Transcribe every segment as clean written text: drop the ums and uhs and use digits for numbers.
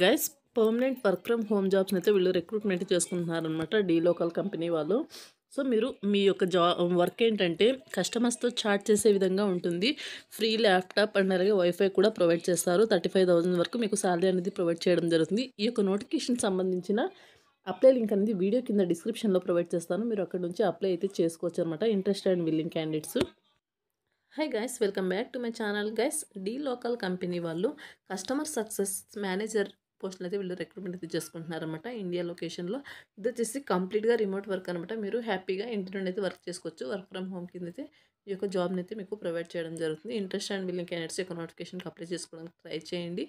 Guys permanent work from home జాబ్స్ని అయితే వీళ్ళు రిక్రూట్మెంట్ చేసుకుంటున్నారనమాట డీ లోకల్ కంపెనీ వాళ్ళు. సో మీరు మీ యొక్క వర్క్ ఏంటంటే కస్టమర్స్తో చాట్ చేసే విధంగా ఉంటుంది. ఫ్రీ ల్యాప్టాప్ అండ్ అలాగే వైఫై కూడా ప్రొవైడ్ చేస్తారు. 35,000 వరకు మీకు శాలరీ అనేది ప్రొవైడ్ చేయడం జరుగుతుంది. ఈ యొక్క నోటిఫికేషన్ సంబంధించిన అప్లై లింక్ అనేది వీడియో కింద డిస్క్రిప్షన్లో ప్రొవైడ్ చేస్తాను. మీరు అక్కడ నుంచి అప్లై అయితే చేసుకోవచ్చు అనమాట, interested and willing candidates. Hi guys, welcome back to my channel. Guys, dLocal company వాళ్ళు కస్టమర్ సక్సెస్ మేనేజర్ పోస్టులు అయితే వీళ్ళు రిక్రూట్మెంట్ అయితే చేసుకుంటున్నారనమాట ఇండియా లొకేషన్లో. ఇది వచ్చేసి కంప్లీట్గా రిమోట్ వర్క్ అనమాట. మీరు హ్యాపీగా ఇంటి నుండి అయితే వర్క్ చేసుకోవచ్చు. వర్క్ ఫ్రమ్ హోమ్ కింద అయితే ఈ యొక్క జాబ్ని అయితే మీకు ప్రొవైడ్ చేయడం జరుగుతుంది. ఇంట్రెస్ట్ అండ్ విల్లింగ్ క్యాండిడేట్స్ యొక్క నోటిఫికేషన్కి అప్లై చేసుకోవడానికి ట్రై చేయండి.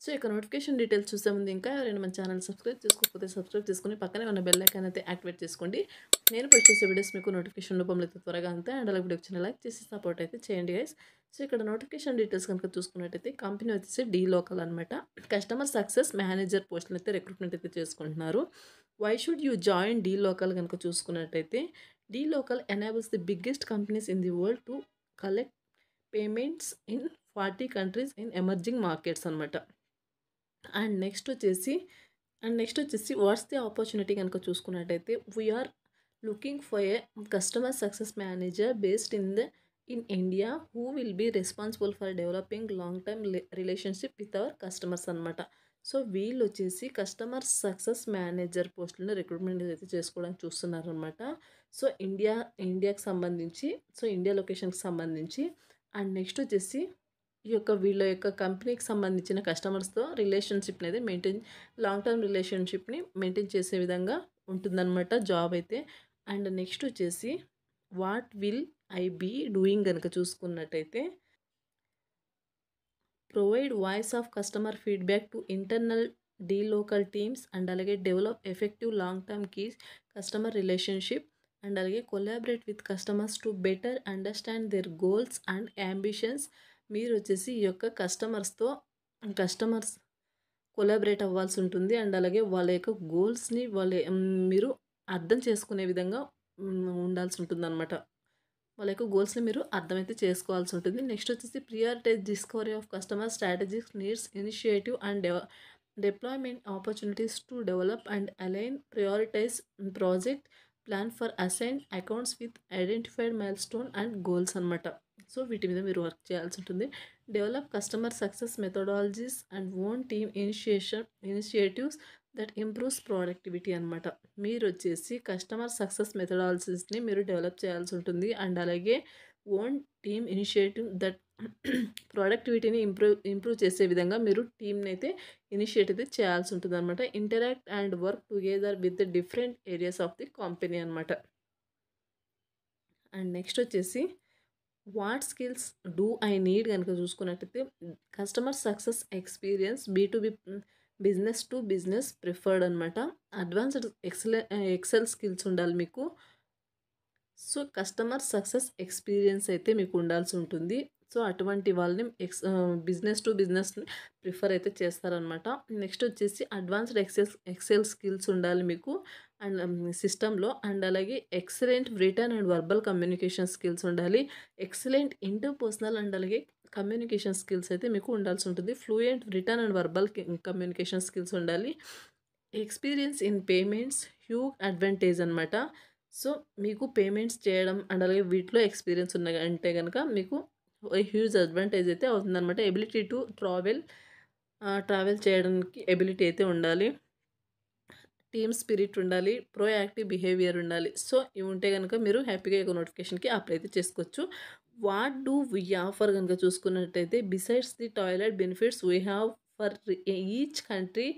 సో ఇక నోటిఫికేషన్ డీటెయిల్స్ చూసే ముందు ఇంకా ఎవరైనా మన ఛానల్ సబ్స్క్రైబ్ చేసుకోకపోతే సబ్స్క్రైబ్ చేసుకుని పక్కనే ఉన్న బెల్ ఐకాన్ అయితే యాక్టివేట్ చేసుకోండి. నేను పోస్ట్ చేసే వీడియోస్ మీకు నోటిఫికేషన్ రూపంలో అయితే త్వరగా అంతే. అండ్ అలాగే వీడియోకి చిన్న లైక్ చేసి సపోర్ట్ అయితే చేయండి గైస్. సో ఇక్కడ నోటిఫికేషన్ డీటెయిల్స్ కనుక చూసుకున్నట్టయితే కంపెనీ వచ్చేసి డీ లోకల్ అనమాట. కస్టమర్ సక్సెస్ మేనేజర్ పోస్టులు అయితే రిక్రూట్మెంట్ అయితే చేసుకుంటున్నారు. Why should you join dLocal కనుక చూసుకున్నట్టయితే dLocal enables the biggest companies in the world to collect payments in 40 countries in emerging markets అనమాట. అండ్ నెక్స్ట్ వచ్చేసి what's the opportunity కనుక చూసుకున్నట్టయితే we are looking for a customer success manager based in India who will be responsible for developing long term relationship with our customers అనమాట. So వీళ్ళు వచ్చేసి customer success manager పోస్టులను recruitment అయితే చేసుకోవడానికి చూస్తున్నారు అనమాట. సో ఇండియాకి సంబంధించి, సో ఇండియా లొకేషన్కి సంబంధించి. అండ్ నెక్స్ట్ వచ్చేసి ఈ యొక్క వీళ్ళ యొక్క కంపెనీకి సంబంధించిన కస్టమర్స్తో రిలేషన్షిప్ని అయితే లాంగ్ టర్మ్ రిలేషన్షిప్ని మెయింటైన్ చేసే విధంగా ఉంటుందన్నమాట జాబ్ అయితే. అండ్ నెక్స్ట్ వచ్చేసి what will I be doing కనుక చూసుకున్నట్టయితే provide voice of customer feedback to internal dLocal teams and అలాగే develop effective long term keys customer relationship and అలాగే collaborate with customers to better understand their goals and ambitions. మీరు వచ్చేసి ఈ యొక్క customers collaborate అవ్వాల్సి ఉంటుంది. And అలాగే వాళ్ళ యొక్క గోల్స్ని మీరు అర్థం చేసుకునే విధంగా ఉండాల్సి ఉంటుంది అనమాట. వాళ్ళ యొక్క గోల్స్ని మీరు అర్థమైతే చేసుకోవాల్సి ఉంటుంది. నెక్స్ట్ వచ్చేసి prioritise discovery of customer strategic needs initiative and deployment opportunities to develop and align prioritize project plan for assigned accounts with identified milestone and goals అనమాట. సో వీటి మీద మీరు వర్క్ చేయాల్సి ఉంటుంది. Develop customer success methodologies and own team initiatives that improves productivity అనమాట. మీరు వచ్చేసి customer success మెథడాలజీస్ని మీరు డెవలప్ చేయాల్సి ఉంటుంది. అండ్ అలాగే ఓన్ టీమ్ ఇనిషియేటివ్ దట్ ప్రొడక్టివిటీని ఇంప్రూవ్ చేసే విధంగా మీరు టీమ్ని అయితే ఇనిషియేట్ అయితే చేయాల్సి ఉంటుంది అనమాట. Interact and work together with different areas of the company అనమాట. అండ్ నెక్స్ట్ వచ్చేసి what skills do I need కనుక చూసుకున్నట్టయితే customer success experience B2B business to business preferred అనమాట. అడ్వాన్స్డ్ ఎక్సెల్ స్కిల్స్ ఉండాలి మీకు. సో కస్టమర్ సక్సెస్ ఎక్స్పీరియన్స్ అయితే మీకు ఉండాల్సి ఉంటుంది. సో అటువంటి వాళ్ళని బిజినెస్ టు బిజినెస్ ప్రిఫర్ అయితే చేస్తారనమాట. నెక్స్ట్ వచ్చేసి అడ్వాన్స్డ్ ఎక్సెల్ స్కిల్స్ ఉండాలి మీకు అండ్ సిస్టంలో. అండ్ అలాగే excellent written and verbal communication skills ఉండాలి. ఎక్సలెంట్ ఇంటర్పర్సనల్ అండ్ అలాగే కమ్యూనికేషన్ స్కిల్స్ అయితే మీకు ఉండాల్సి ఉంటుంది. Fluent written and verbal communication skills ఉండాలి. Experience in payments huge advantage అనమాట. సో మీకు పేమెంట్స్ చేయడం అండ్ అలాగే వీటిలో ఎక్స్పీరియన్స్ ఉన్నాయి అంటే కనుక మీకు హ్యూజ్ అడ్వాంటేజ్ అయితే అవుతుందన్నమాట. ఎబిలిటీ టు ట్రావెల్ చేయడానికి ఎబిలిటీ అయితే ఉండాలి. టీమ్ స్పిరిట్ ఉండాలి. ప్రోయాక్టివ్ బిహేవియర్ ఉండాలి. సో ఇవి ఉంటే కనుక మీరు హ్యాపీగా ఒక నోటిఫికేషన్కి అప్లై అయితే చేసుకోవచ్చు. వాట్ డూ వీ ఆఫర్ కనుక చూసుకున్నట్టయితే besides the toilet benefits we have for each country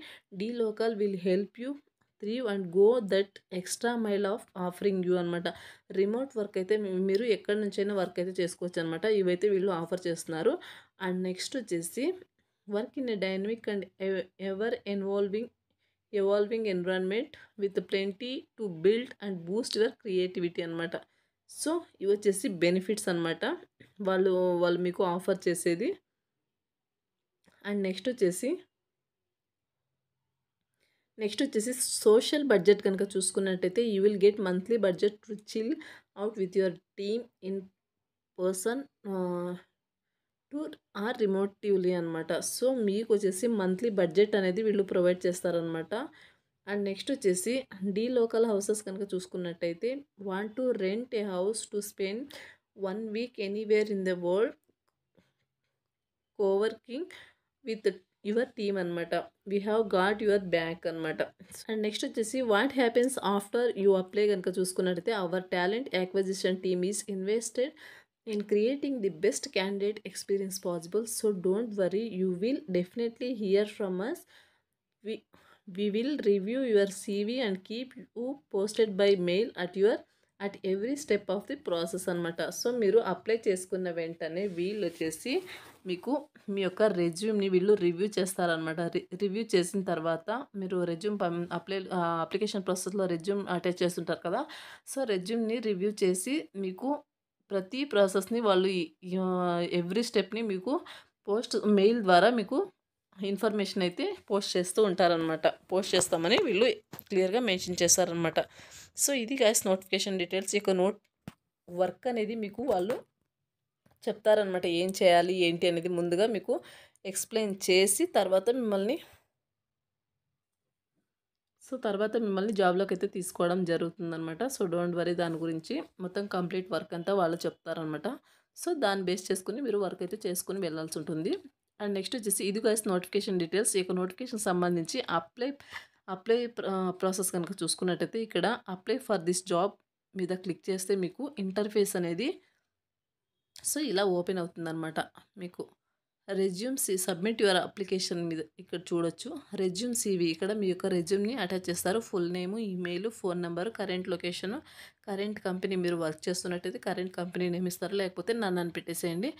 dLocal will help you thrive and go that extra mile of offering you అనమాట. రిమోట్ వర్క్ అయితే మీరు ఎక్కడి నుంచైనా వర్క్ అయితే చేసుకోవచ్చు అనమాట. ఇవైతే వీళ్ళు ఆఫర్ చేస్తున్నారు. అండ్ నెక్స్ట్ వచ్చేసి work in a dynamic and ever evolving environment with plenty to build and boost your creativity అనమాట. సో ఇవి వచ్చేసి బెనిఫిట్స్ అనమాట వాళ్ళు మీకు ఆఫర్ చేసేది. అండ్ నెక్స్ట్ వచ్చేసి సోషల్ బడ్జెట్ కనుక చూసుకున్నట్టయితే you will get monthly budget to chill out with your team in person tour or remotely అనమాట. సో మీకు వచ్చేసి మంత్లీ బడ్జెట్ అనేది వీళ్ళు ప్రొవైడ్ చేస్తారనమాట. అండ్ నెక్స్ట్ వచ్చేసి డీ లోకల్ హౌసెస్ కనుక చూసుకున్నట్టయితే want to rent a house to spend 1 week anywhere in the world coworking with your team అనమాట. We have got your back అనమాట. అండ్ నెక్స్ట్ వచ్చేసి what happens after you apply కనుక చూసుకున్నట్టయితే our talent acquisition team is invested in creating the best candidate experience possible, so don't worry, you will definitely hear from us. We will review your CV and keep you posted by mail at every step of the process అనమాట. So మీరు apply చేసుకున్న వెంటనే వీళ్ళు వచ్చేసి మీకు మీ యొక్క రెజ్యూమ్ని వీళ్ళు review చేస్తారనమాట. రివ్యూ చేసిన తర్వాత మీరు రెజ్యూమ్ అప్లికేషన్ ప్రాసెస్లో రెజ్యూమ్ అటాచ్ చేస్తుంటారు కదా. సో రెజ్యూమ్ని రివ్యూ చేసి మీకు ప్రతి ప్రాసెస్ని వాళ్ళు ఎవ్రీ స్టెప్ని మీకు మెయిల్ ద్వారా మీకు ఇన్ఫర్మేషన్ అయితే పోస్ట్ చేస్తూ ఉంటారనమాట. పోస్ట్ చేస్తామని వీళ్ళు క్లియర్గా మెన్షన్ చేస్తారనమాట. సో ఇది గైస్ నోటిఫికేషన్ డీటెయిల్స్. ఇక వర్క్ అనేది మీకు వాళ్ళు చెప్తారనమాట. ఏం చేయాలి ఏంటి అనేది ముందుగా మీకు ఎక్స్ప్లెయిన్ చేసి తర్వాత మిమ్మల్ని జాబ్లోకి అయితే తీసుకోవడం జరుగుతుందనమాట. సో డోంట్ వరీ, దాని గురించి మొత్తం కంప్లీట్ వర్క్ అంతా వాళ్ళు చెప్తారనమాట. సో దాన్ని బేస్ చేసుకుని మీరు వర్క్ అయితే చేసుకుని వెళ్ళాల్సి ఉంటుంది. అండ్ నెక్స్ట్ వచ్చేసి ఇది గైస్ నోటిఫికేషన్ డీటెయిల్స్. ఇక నోటిఫికేషన్ సంబంధించి అప్లై ప్రాసెస్ కనుక చూసుకున్నట్టయితే ఇక్కడ అప్లై ఫర్ దిస్ జాబ్ మీద క్లిక్ చేస్తే మీకు ఇంటర్ఫేస్ అనేది సో ఇలా ఓపెన్ అవుతుందన్నమాట. మీకు రెజ్యూమ్ సబ్మిట్ యువర్ అప్లికేషన్ మీద ఇక్కడ చూడొచ్చు. రెజ్యూమ్ CV ఇక్కడ మీ యొక్క రెజ్యూమ్ని అటాచ్ చేస్తారు. Full name, email, phone number, current location, current company మీరు వర్క్ చేస్తున్నట్టయితే కరెంట్ కంపెనీ నేమ్ ఇస్తారు, లేకపోతే నన్ను అని పెట్టేసేయండి.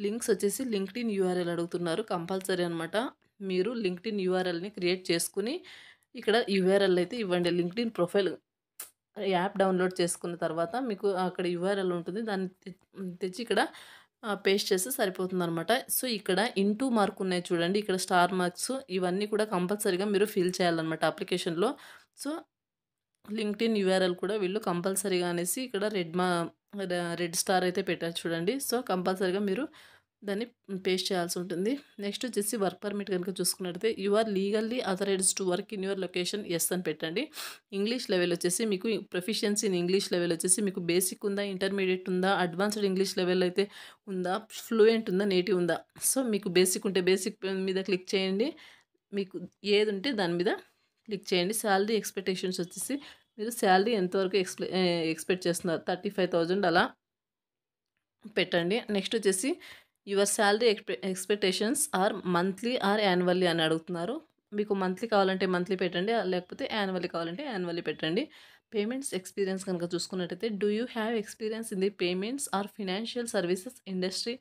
లింక్స్ వచ్చేసి లింక్డ్ఇన్ URL అడుగుతున్నారు కంపల్సరీ అనమాట. మీరు లింక్డ్ఇన్ URLని క్రియేట్ చేసుకుని ఇక్కడ URL అయితే ఇవ్వండి. లింక్డ్ఇన్ ప్రొఫైల్ యాప్ డౌన్లోడ్ చేసుకున్న తర్వాత మీకు అక్కడ URL ఉంటుంది, దాన్ని తెచ్చి ఇక్కడ పేస్ట్ చేస్తే సరిపోతుంది అనమాట. సో ఇక్కడ ఇంటూ మార్క్ ఉన్నాయి చూడండి, ఇక్కడ స్టార్ మార్క్స్, ఇవన్నీ కూడా కంపల్సరీగా మీరు ఫిల్ చేయాలన్నమాట అప్లికేషన్లో. సో లింక్డ్ఇన్ URL కూడా వీళ్ళు కంపల్సరీగా అనేసి ఇక్కడ రెడ్ స్టార్ అయితే పెట్టారు చూడండి. సో కంపల్సరీగా మీరు దాన్ని పేస్ట్ చేయాల్సి ఉంటుంది. నెక్స్ట్ వచ్చేసి వర్క్ పర్మిట్ కనుక చూసుకున్నట్టయితే you are legally authorized to work in your location yes అని పెట్టండి. ఇంగ్లీష్ లెవెల్ వచ్చేసి మీకు ప్రొఫిషియన్సీ ఇన్ ఇంగ్లీష్ లెవెల్ వచ్చేసి మీకు బేసిక్ ఉందా, ఇంటర్మీడియట్ ఉందా, అడ్వాన్స్డ్ ఇంగ్లీష్ లెవెల్ అయితే ఉందా, ఫ్లూయెంట్ ఉందా, నేటివ్ ఉందా. సో మీకు బేసిక్ ఉంటే బేసిక్ మీద క్లిక్ చేయండి, మీకు ఏది ఉంటే దాని మీద క్లిక్ చేయండి. శాలరీ ఎక్స్పెక్టేషన్స్ వచ్చేసి మీరు శాలరీ ఎంతవరకు ఎక్స్పెక్ట్ చేస్తున్నారు, 35,000 అలా పెట్టండి. నెక్స్ట్ వచ్చేసి your salary expectations or monthly or annually అని అడుగుతున్నారు. మీకు మంత్లీ కావాలంటే మంత్లీ పెట్టండి, లేకపోతే యాన్యువల్లీ కావాలంటే యాన్యువల్లీ పెట్టండి. పేమెంట్స్ ఎక్స్పీరియన్స్ కనుక చూసుకున్నట్టయితే do you have experience in the payments are financial services industry.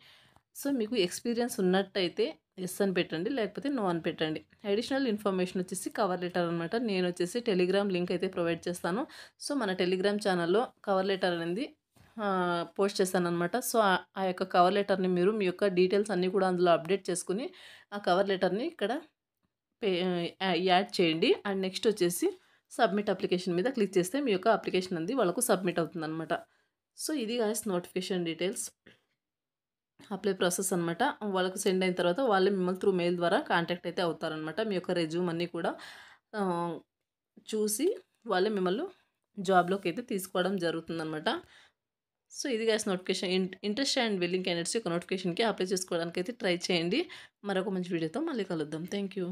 So మీకు ఎక్స్పీరియన్స్ ఉన్నట్టయితే ఎస్ అని పెట్టండి, లేకపోతే నో అని పెట్టండి. అడిషనల్ ఇన్ఫర్మేషన్ వచ్చేసి కవర్ లెటర్ అనమాట. నేను వచ్చేసి టెలిగ్రామ్ లింక్ అయితే ప్రొవైడ్ చేస్తాను. సో మన టెలిగ్రామ్ ఛానల్లో కవర్ లెటర్ అనేది పోస్ట్ చేస్తాను అనమాట. సో ఆ యొక్క కవర్ లెటర్ని మీరు మీ యొక్క డీటెయిల్స్ అన్నీ కూడా అందులో అప్డేట్ చేసుకుని ఆ కవర్ లెటర్ని ఇక్కడ యాడ్ చేయండి. అండ్ నెక్స్ట్ వచ్చేసి సబ్మిట్ అప్లికేషన్ మీద క్లిక్ చేస్తే మీ యొక్క అప్లికేషన్ అనేది వాళ్ళకు సబ్మిట్ అవుతుంది అనమాట. సో ఇది guys notification details, apply process అనమాట. వాళ్ళకు సెండ్ అయిన తర్వాత వాళ్ళే మిమ్మల్ని త్రూ మెయిల్ ద్వారా కాంటాక్ట్ అయితే అవుతారనమాట. మీ యొక్క రెజ్యూమ్ అన్నీ కూడా చూసి వాళ్ళే మిమ్మల్ని జాబ్లోకి అయితే తీసుకోవడం జరుగుతుందన్నమాట. సో ఇది guys notification. Interest and willing candidates యొక్క నోటిఫికేషన్కి అప్లై చేసుకోవడానికి అయితే ట్రై చేయండి. మరొక మంచి వీడియోతో మళ్ళీ కలుద్దాం. Thank you.